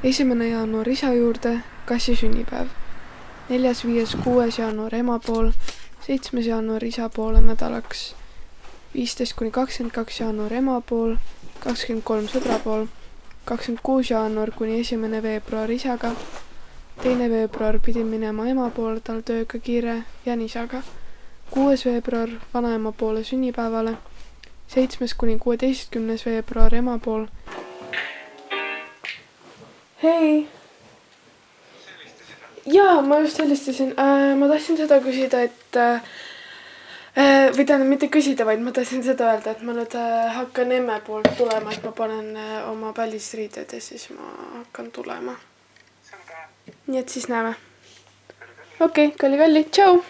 1. jaanuar isa juurde, kassi sünnipäev. 4., 5., 6. jaanuar ema pool, 7. jaanuar isa poole nädalaks. 15–22. jaanuar ema pool, 23. sõbra pool, 26. jaanuar kuni 1. veebruar isaga. 2. veebruar pidin minema ema poole, tal tööga kiire, jään isaga. 6. veebruar vanaema poole sünnipäevale. 7–16. veebruar ema pool. Hei! Jaa, ma just helistasin. Ma tahtsin seda küsida, et või tähendab mitte küsida, vaid ma tahtsin seda öelda, et ma nüüd hakkan emme poolt tulema, et ma panen oma välisriided ja siis ma hakkan tulema. Nii et siis näeme. Okei, kalli, tšau!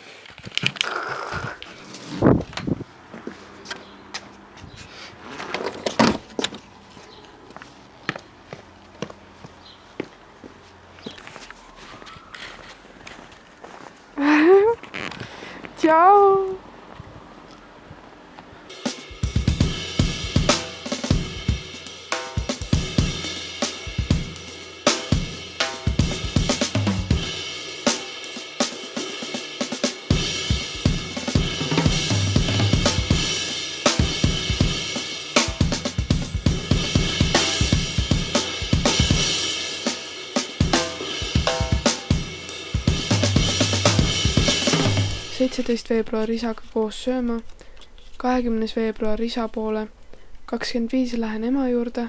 Tšau! veebruar isaga koos sööma, 20. veebruar isa poole, 25. lähen ema juurde,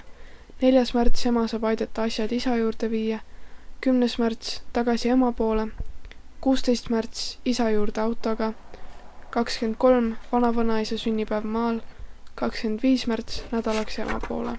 4. märts ema saab aidata asjad isa juurde viia, 10. märts tagasi ema poole, 16. märts isa juurde autoga, 23. vanaisa sünnipäev maal, 25. märts nädalaks ema poole.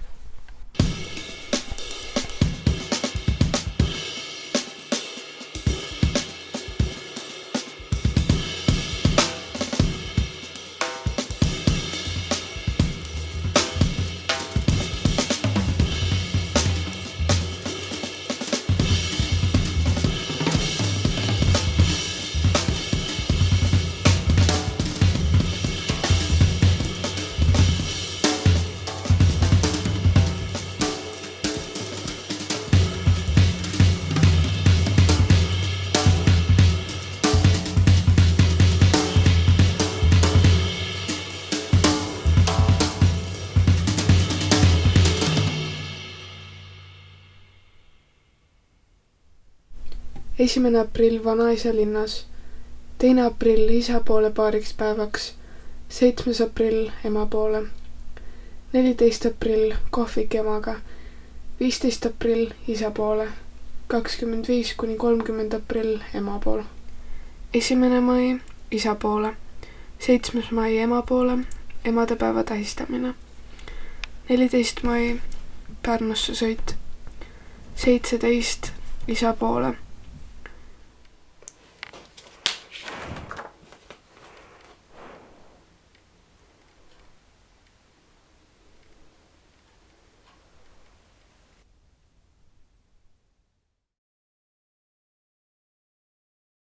Esimene aprill vanaisa linnas, 2. aprill isa poole paariks päevaks, 7. aprill ema poole, 14. aprill kohvik emaga, 15. aprill isa poole, 25–30. aprill ema pool. 1. mai isa poole, 7. mai ema poole, emadepäeva tähistamine, 14. mai Pärnusse sõit, 17. isa poole,